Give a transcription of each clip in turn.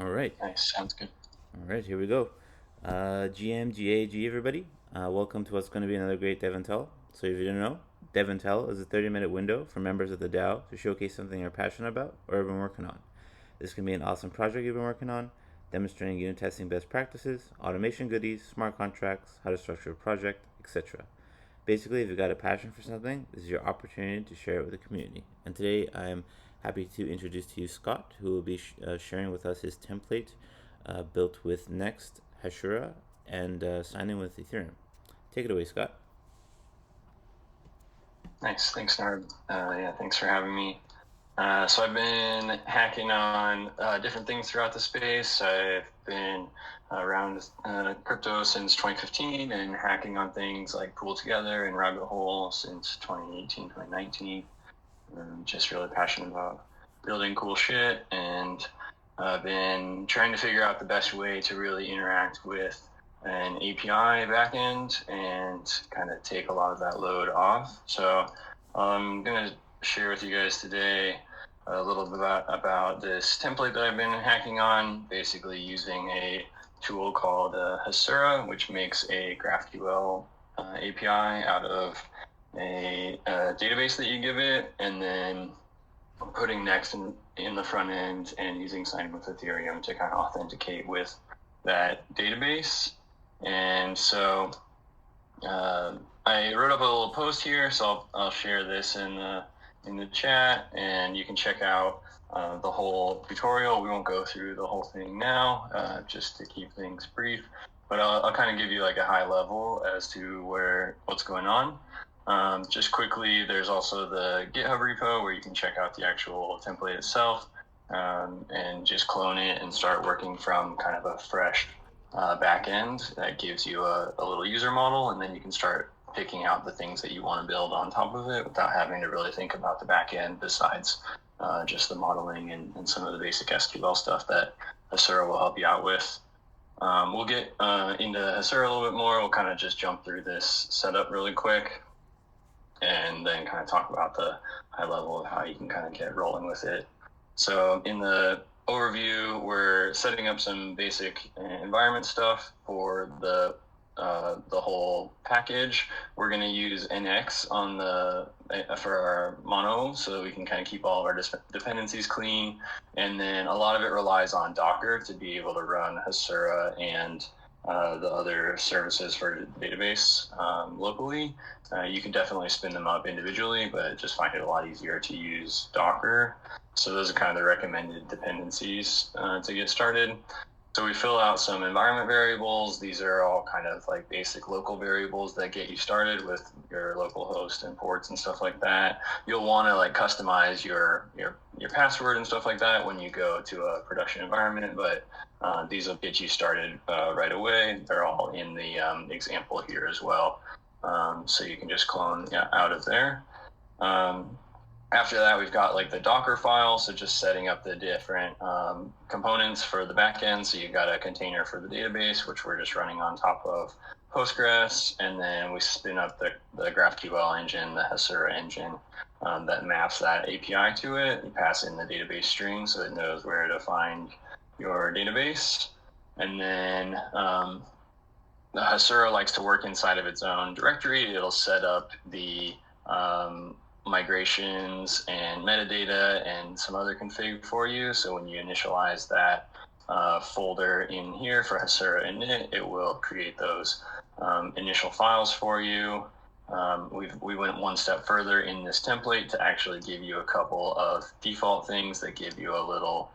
All right. Nice, sounds good. All right, here we go. GM, GA, everybody. Welcome to what's going to be another great DevNTell. So if you didn't know, DevNTell is a 30-minute window for members of the DAO to showcase something they're passionate about or have been working on. This can be an awesome project you've been working on, demonstrating unit testing best practices, automation goodies, smart contracts, how to structure a project, etc. Basically, if you've got a passion for something, this is your opportunity to share it with the community. And today I'm happy to introduce to you Scott, who will be sharing with us his template built with Next, Hasura, and signing with Ethereum. Take it away, Scott. Nice, thanks, Nard. Yeah, thanks for having me. So I've been hacking on different things throughout the space. I've been around crypto since 2015 and hacking on things like Pool Together and Rabbit Hole since 2018, 2019. I'm just really passionate about building cool shit, and I've been trying to figure out the best way to really interact with an API backend and kind of take a lot of that load off. So I'm going to share with you guys today a little bit about this template that I've been hacking on, basically using a tool called Hasura, which makes a GraphQL API out of a database that you give it, and then putting Next in the front end and using Sign with Ethereum to kind of authenticate with that database. And so I wrote up a little post here, so I'll share this in the chat, and you can check out the whole tutorial. We won't go through the whole thing now, just to keep things brief, but I'll kind of give you like a high level as to what's going on. Just quickly, there's also the GitHub repo where you can check out the actual template itself and just clone it and start working from kind of a fresh back end that gives you a little user model, and then you can start picking out the things that you want to build on top of it without having to really think about the back end besides just the modeling and some of the basic SQL stuff that Hasura will help you out with. We'll get into Hasura a little bit more. We'll kind of just jump through this setup really quick and then kind of talk about the high level of how you can kind of get rolling with it. So in the overview, we're setting up some basic environment stuff for the whole package. We're going to use NX for our mono, so that we can kind of keep all of our dependencies clean. And then a lot of it relies on Docker to be able to run Hasura and the other services for the database locally. You can definitely spin them up individually, but just find it a lot easier to use Docker. So those are kind of the recommended dependencies to get started. So we fill out some environment variables. These are all kind of like basic local variables that get you started with your local host and ports and stuff like that. You'll want to like customize your password and stuff like that when you go to a production environment, but these will get you started right away. They're all in the example here as well. So you can just clone out of there. After that, we've got like the Docker file, so just setting up the different components for the backend. So you've got a container for the database, which we're just running on top of Postgres, and then we spin up the GraphQL engine, the Hasura engine, that maps that API to it. You pass in the database string so it knows where to find your database. And then the Hasura likes to work inside of its own directory. It'll set up the migrations and metadata and some other config for you. So when you initialize that folder in here for Hasura init, it will create those initial files for you. We went one step further in this template to actually give you a couple of default things that give you a little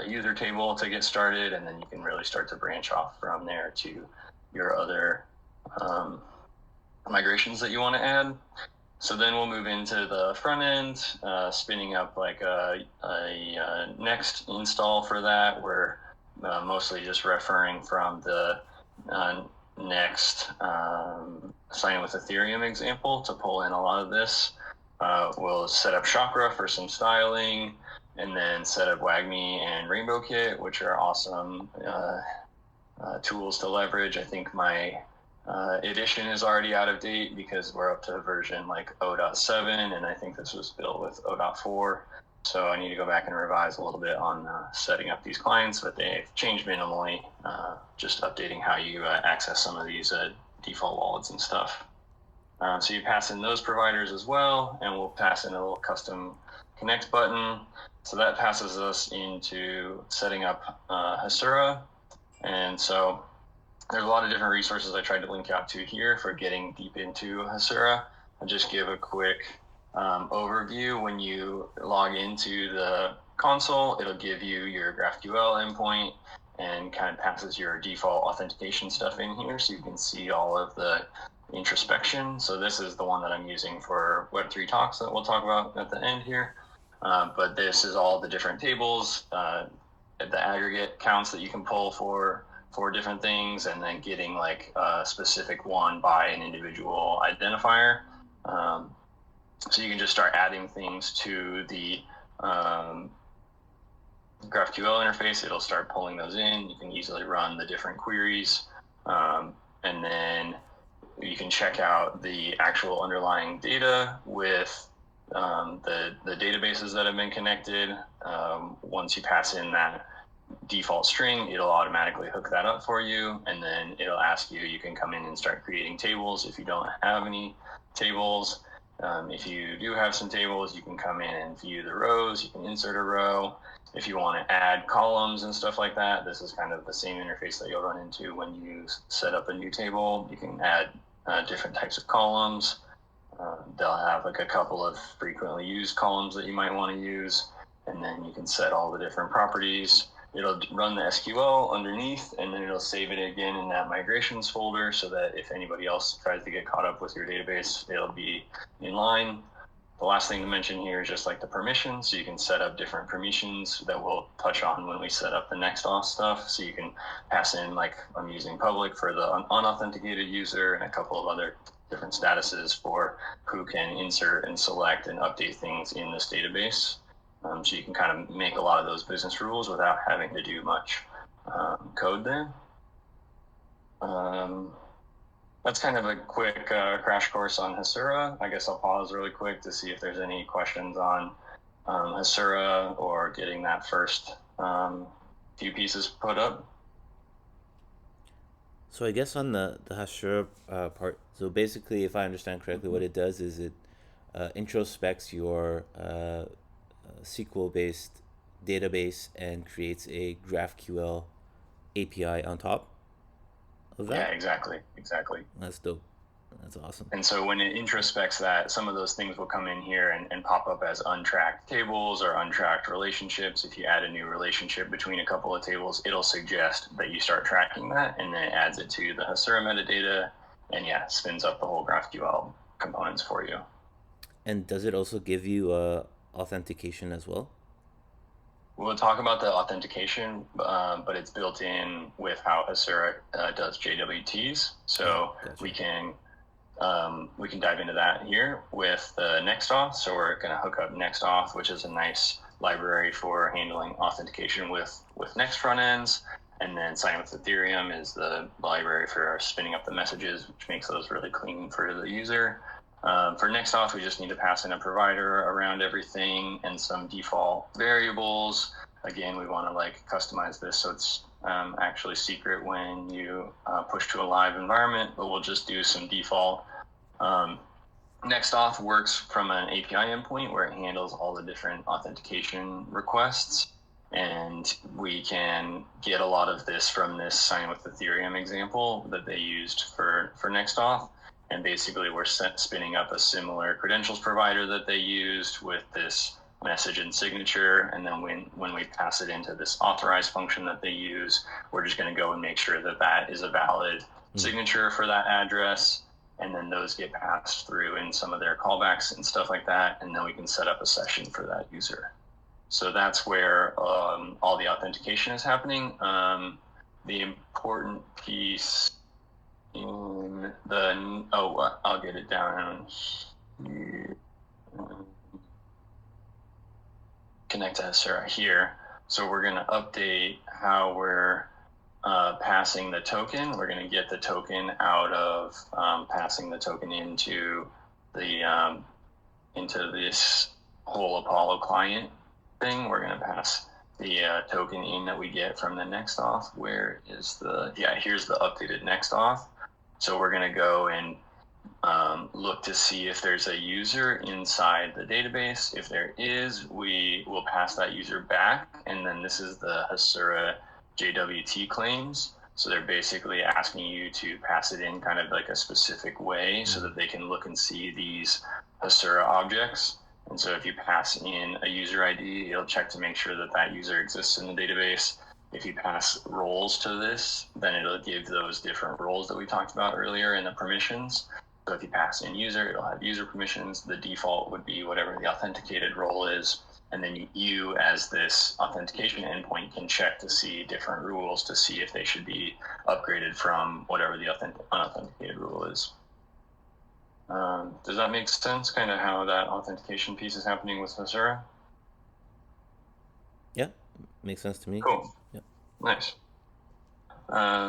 user table to get started, and then you can really start to branch off from there to your other migrations that you want to add. So then we'll move into the front end, spinning up like a Next install for that. We're mostly just referring from the Next sign with Ethereum example to pull in a lot of this. We'll set up Chakra for some styling, and then set up WAGMI and RainbowKit, which are awesome tools to leverage. I think my edition is already out of date because we're up to version like 0.7, and I think this was built with 0.4. So I need to go back and revise a little bit on setting up these clients, but they've changed minimally, just updating how you access some of these default wallets and stuff. So you pass in those providers as well, and we'll pass in a little custom connect button. So that passes us into setting up Hasura. And so there's a lot of different resources I tried to link out to here for getting deep into Hasura. I'll just give a quick overview. When you log into the console, it'll give you your GraphQL endpoint and kind of passes your default authentication stuff in here, so you can see all of the introspection. So this is the one that I'm using for Web3 talks that we'll talk about at the end here. But this is all the different tables, the aggregate counts that you can pull for different things, and then getting like a specific one by an individual identifier. So you can just start adding things to the GraphQL interface. It'll start pulling those in. You can easily run the different queries. And then you can check out the actual underlying data with the databases that have been connected. Once you pass in that default string, it'll automatically hook that up for you, and then it'll ask you, you can come in and start creating tables if you don't have any tables. If you do have some tables, you can come in and view the rows. You can insert a row. If you want to add columns and stuff like that, this is kind of the same interface that you'll run into when you set up a new table. You can add different types of columns. They'll have like a couple of frequently used columns that you might want to use, and then you can set all the different properties. It'll run the SQL underneath, and then it'll save it again in that migrations folder, so that if anybody else tries to get caught up with your database, it'll be in line. The last thing to mention here is just like the permissions. So you can set up different permissions that we'll touch on when we set up the next auth stuff. So you can pass in, like I'm using public for the unauthenticated user, and a couple of other different statuses for who can insert and select and update things in this database. So you can kind of make a lot of those business rules without having to do much code there. That's kind of a quick crash course on Hasura. I guess I'll pause really quick to see if there's any questions on Hasura or getting that first few pieces put up. So I guess on the Hasura part, so basically, if I understand correctly, what it does is it introspects your SQL-based database and creates a GraphQL API on top of that? Yeah, exactly. That's dope. That's awesome. And so when it introspects that, some of those things will come in here and pop up as untracked tables or untracked relationships. If you add a new relationship between a couple of tables, it'll suggest that you start tracking that, and then it adds it to the Hasura metadata, and yeah, spins up the whole GraphQL components for you. And does it also give you authentication as well? We'll talk about the authentication, but it's built in with how Hasura does JWTs. So Gotcha. we can dive into that here with the NextAuth. So we're going to hook up NextAuth, which is a nice library for handling authentication with Next front ends. And then Sign with Ethereum is the library for spinning up the messages, which makes those really clean for the user. For NextAuth, we just need to pass in a provider around everything and some default variables. Again, we want to like customize this so it's actually secret when you push to a live environment, but we'll just do some default. NextAuth works from an API endpoint where it handles all the different authentication requests, and we can get a lot of this from this Sign with Ethereum example that they used for NextAuth. And basically, we're spinning up a similar credentials provider that they used with this message and signature. And then when we pass it into this authorize function that they use, we're just going to go and make sure that that is a valid signature for that address. And then those get passed through in some of their callbacks and stuff like that. And then we can set up a session for that user. So that's where all the authentication is happening. The important piece in the I'll get it down here. Connect to Hasura here. So we're going to update how we're passing the token. We're going to get the token out of passing the token into the into this whole Apollo client thing, we're going to pass the token in that we get from the next auth. Where is the, here's the updated next auth. So we're going to go and look to see if there's a user inside the database. If there is, we will pass that user back. And then this is the Hasura JWT claims. So they're basically asking you to pass it in kind of like a specific way so that they can look and see these Hasura objects. And so if you pass in a user ID, it'll check to make sure that that user exists in the database. If you pass roles to this, then it'll give those different roles that we talked about earlier in the permissions. So if you pass in user, it'll have user permissions. The default would be whatever the authenticated role is. And then you, as this authentication endpoint, can check to see different rules to see if they should be upgraded from whatever the unauthenticated rule is. Does that make sense, kind of how that authentication piece is happening with Hasura? Yeah, makes sense to me. Cool. Yeah. Nice.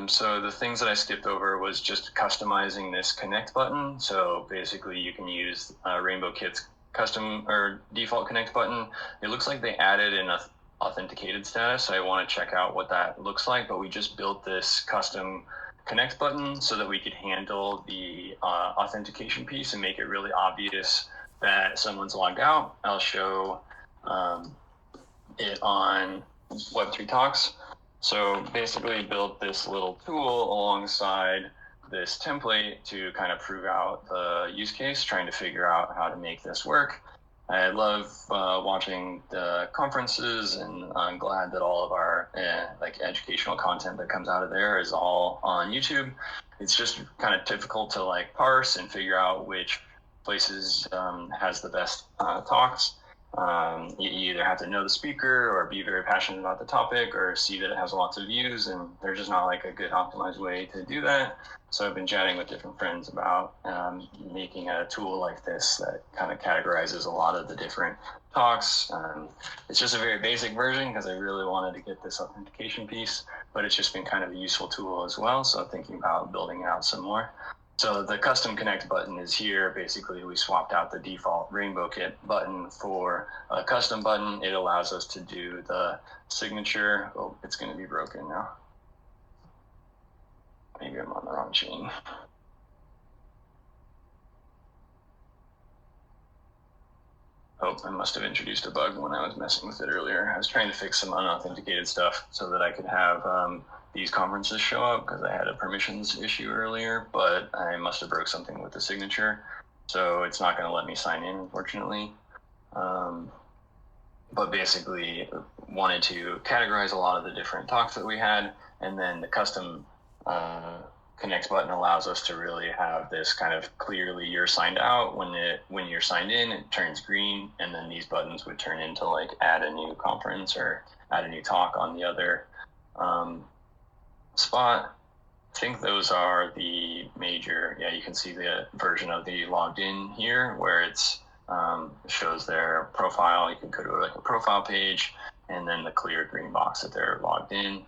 So the things that I skipped over was just customizing this connect button. So basically you can use Rainbow Kit's custom or default connect button. It looks like they added an authenticated status. So I want to check out what that looks like, but we just built this custom connect button so that we could handle the authentication piece and make it really obvious that someone's logged out. I'll show it on Web3 Talks. So basically built this little tool alongside this template to kind of prove out the use case, trying to figure out how to make this work. I love watching the conferences, and I'm glad that all of our like educational content that comes out of there is all on YouTube. It's just kind of difficult to like parse and figure out which places has the best talks. You either have to know the speaker or be very passionate about the topic or see that it has lots of views, and there's just not like a good optimized way to do that. So I've been chatting with different friends about making a tool like this that kind of categorizes a lot of the different talks. It's just a very basic version because I really wanted to get this authentication piece, but it's just been kind of a useful tool as well. So I'm thinking about building out some more. So the custom connect button is here. Basically, we swapped out the default Rainbow Kit button for a custom button. It allows us to do the signature. Oh, it's going to be broken now. Maybe I'm on the wrong chain. Oh, I must have introduced a bug when I was messing with it earlier. I was trying to fix some unauthenticated stuff so that I could have these conferences show up because I had a permissions issue earlier, but I must have broke something with the signature. So it's not going to let me sign in, unfortunately. But basically wanted to categorize a lot of the different talks that we had, and then the custom connect button allows us to really have this kind of clearly you're signed out. When you're signed in, it turns green, and then these buttons would turn into like add a new conference or add a new talk on the other spot. I think those are the major. Yeah, you can see the version of the logged in here where it's shows their profile. You can go to like a profile page and then the clear green box that they're logged in.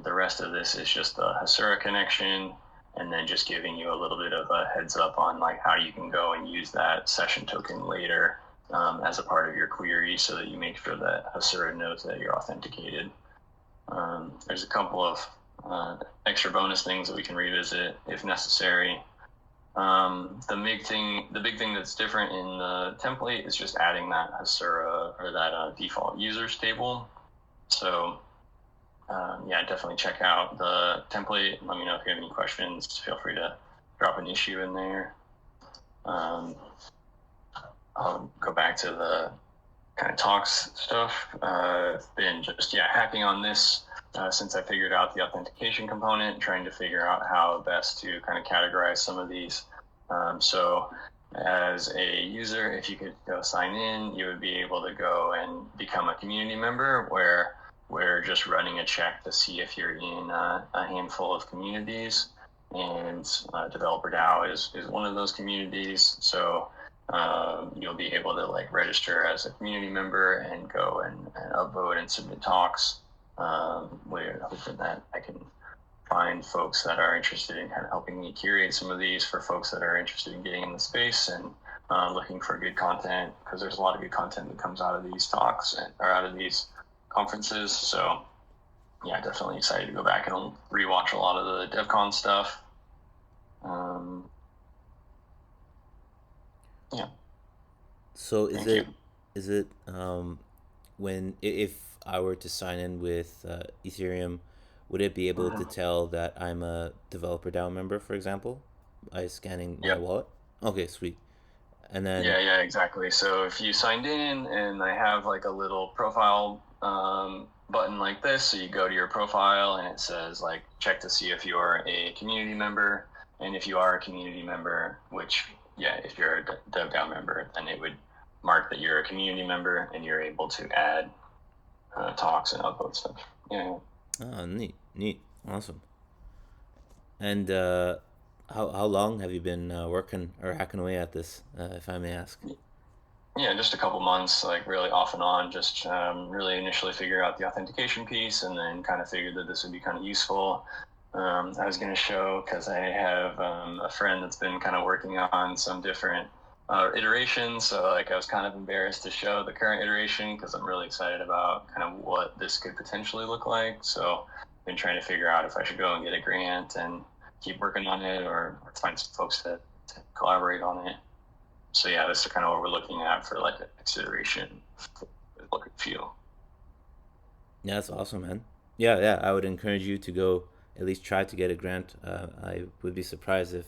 The rest of this is just the Hasura connection, and then just giving you a little bit of a heads up on like how you can go and use that session token later as a part of your query so that you make sure that Hasura knows that you're authenticated. There's a couple of extra bonus things that we can revisit if necessary. The big thing that's different in the template is just adding that Hasura or that default users table. So yeah, definitely check out the template. Let me know if you have any questions. Feel free to drop an issue in there. I'll go back to the kind of talks stuff. I've been just hacking on this since I figured out the authentication component, trying to figure out how best to kind of categorize some of these. So as a user, if you could go sign in, you would be able to go and become a community member where we're just running a check to see if you're in a handful of communities, and Developer DAO is one of those communities. So you'll be able to like register as a community member and go and upvote and submit talks. We're hoping that I can find folks that are interested in kind of helping me curate some of these for folks that are interested in getting in the space, and looking for good content, because there's a lot of good content that comes out of these talks or out of these conferences. So yeah, definitely excited to go back and rewatch a lot of the DevCon stuff. Yeah. So Thank you. is it when if I were to sign in with Ethereum, would it be able to Mhm. tell that I'm a developer DAO member, for example, by scanning my Yep. wallet? Okay, sweet. And then Yeah, exactly. So if you signed in and I have like a little profile button like this, so you go to your profile and it says like check to see if you're a community member, and if you are a community member, which yeah, if you're a DevDAO member, then it would mark that you're a community member and you're able to add talks and upload stuff. Yeah. neat, neat, awesome. And how long have you been working or hacking away at this, if I may ask? Yeah, just a couple months, like really off and on. Just really initially figure out the authentication piece, and then kind of figured that this would be kind of useful. I was going to show, because I have a friend that's been kind of working on some different iterations. So like I was kind of embarrassed to show the current iteration, because I'm really excited about kind of what this could potentially look like. So I've been trying to figure out if I should go and get a grant and keep working on it, or find some folks to collaborate on it. So yeah, this is kind of what we're looking at for like a consideration look and feel. Yeah, that's awesome, man. Yeah, yeah. I would encourage you to go at least try to get a grant. I would be surprised if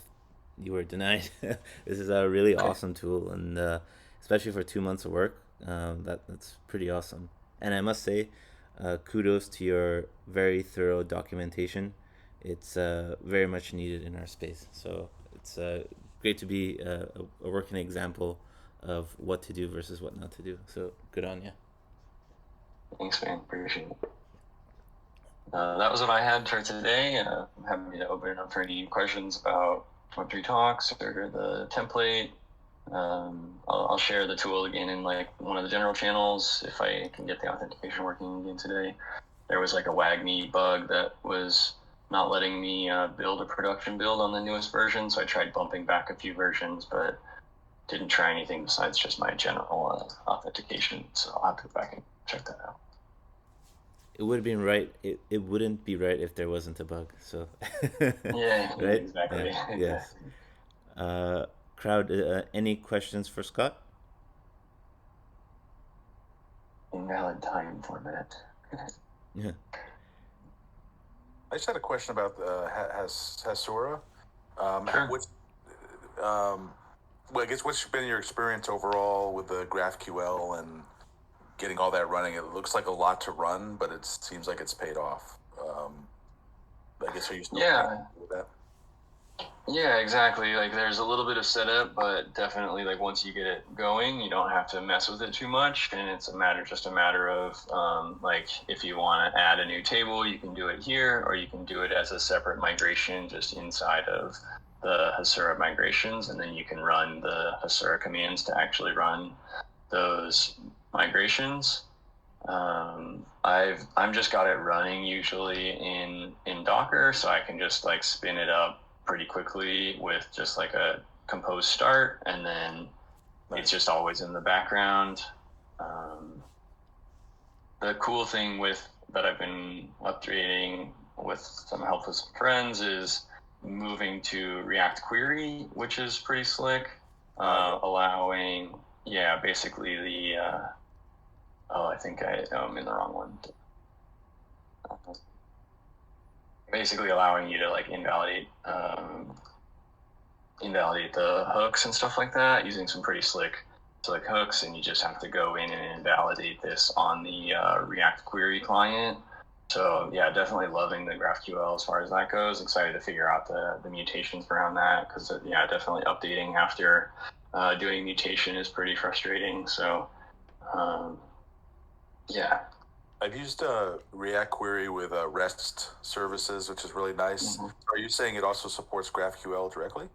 you were denied. This is a really awesome tool, and especially for 2 months of work, that's pretty awesome. And I must say, kudos to your very thorough documentation. It's very much needed in our space. So it's great to be a working example of what to do versus what not to do. So good on you. Thanks, man. Appreciate it. That was what I had for today. I'm happy to open it up for any questions about Web3 talks or the template. I'll share the tool again in like one of the general channels if I can get the authentication working again today. There was like a WAGMI bug that was not letting me build a production build on the newest version, so I tried bumping back a few versions, but didn't try anything besides just my general authentication. So I'll have to go back and check that out. It would have been right. It wouldn't be right if there wasn't a bug. So, Yeah, right? Yeah. exactly. Yes. Uh, Crowd. Any questions for Scott? Invalid time format. Yeah. I just had a question about Hasura. Sure. Well, I guess what's been your experience overall with the GraphQL and getting all that running? It looks like a lot to run, but it seems like it's paid off. I guess are you still Yeah. with that? Yeah, exactly. Like there's a little bit of setup, but definitely like once you get it going, you don't have to mess with it too much. And it's just a matter of like if you want to add a new table, you can do it here, or you can do it as a separate migration just inside of the Hasura migrations, and then you can run the Hasura commands to actually run those migrations. I'm just got it running usually in Docker, so I can just like spin it up pretty quickly with just like a compose start, and then it's just always in the background. The cool thing with that I've been updating with some help with some friends is moving to React Query, which is pretty slick, allowing basically the I think I'm in the wrong one. Basically allowing you to like invalidate the hooks and stuff like that using some pretty slick hooks, and you just have to go in and invalidate this on the React Query client. So yeah, definitely loving the GraphQL as far as that goes. Excited to figure out the mutations around that, because yeah, definitely updating after doing mutation is pretty frustrating. So yeah. I've used React Query with REST services, which is really nice. Mm-hmm. Are you saying it also supports GraphQL directly?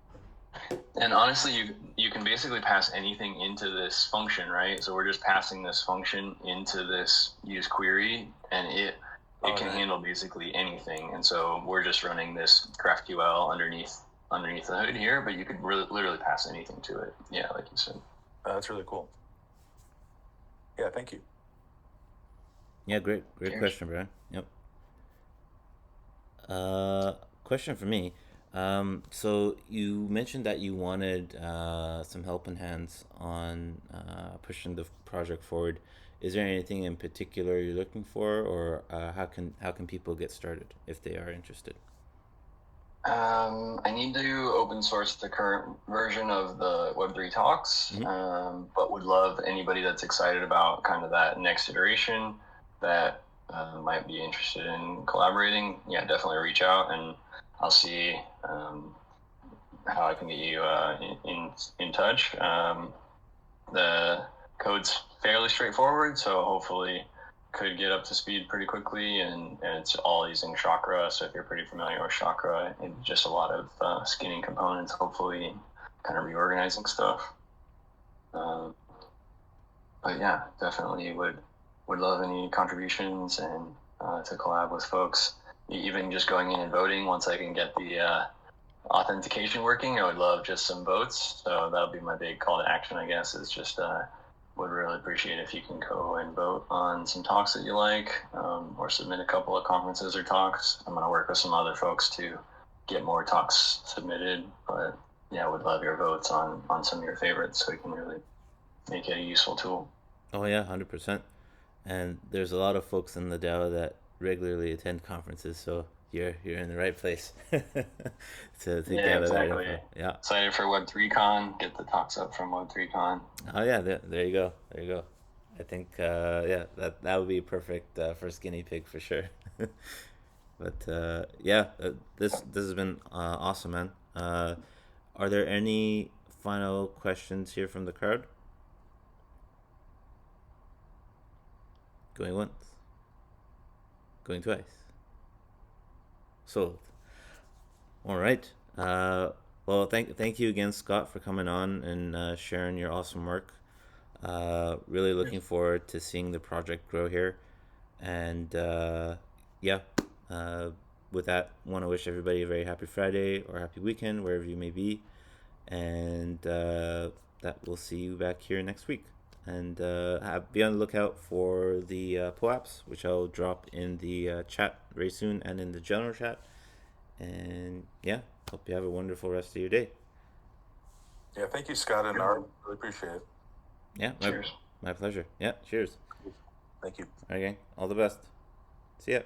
And honestly, you can basically pass anything into this function, right? So we're just passing this function into this use query, and it can handle basically anything. And so we're just running this GraphQL underneath underneath the hood here, but you could literally pass anything to it. Yeah, like you said. That's really cool. Yeah, thank you. Yeah, great Cheers. question, Brian. Yep. Question for me. So you mentioned that you wanted some helping hands on pushing the project forward. Is there anything in particular you're looking for, or how can people get started if they are interested? I need to open source the current version of the Web3 talks, but would love anybody that's excited about kind of that next iteration that might be interested in collaborating. Yeah, definitely reach out, and I'll see how I can get you in touch. The code's fairly straightforward, so hopefully could get up to speed pretty quickly, and it's all using Chakra. So if you're pretty familiar with Chakra, it's just a lot of skinning components, hopefully kind of reorganizing stuff. But yeah, definitely would love any contributions and to collab with folks. Even just going in and voting once I can get the authentication working, I would love just some votes. So that'll be my big call to action, I guess, is just would really appreciate if you can go and vote on some talks that you like, or submit a couple of conferences or talks. I'm going to work with some other folks to get more talks submitted, but yeah, would love your votes on some of your favorites so we can really make it a useful tool. Oh yeah, 100%. And there's a lot of folks in the DAO that regularly attend conferences, so you're in the right place to Yeah, gather that exactly. info. Yeah. Excited for Web3Con. Get the talks up from Web3Con. Oh yeah, there you go. There you go. I think yeah, that would be perfect first guinea pig for sure. But yeah, this has been awesome, man. Are there any final questions here from the crowd? Going once, going twice. Sold. All right. Well, thank you again, Scott, for coming on and sharing your awesome work. Really looking forward to seeing the project grow here. And yeah, with that, want to wish everybody a very happy Friday or happy weekend, wherever you may be. And that we'll see you back here next week. And be on the lookout for the POAPs, which I'll drop in the chat very soon and in the general chat. And yeah, hope you have a wonderful rest of your day. Yeah, thank you, Scott and Art. Really appreciate it. Yeah, Cheers. my pleasure. Yeah, cheers. Thank you. All right, gang. All the best. See ya.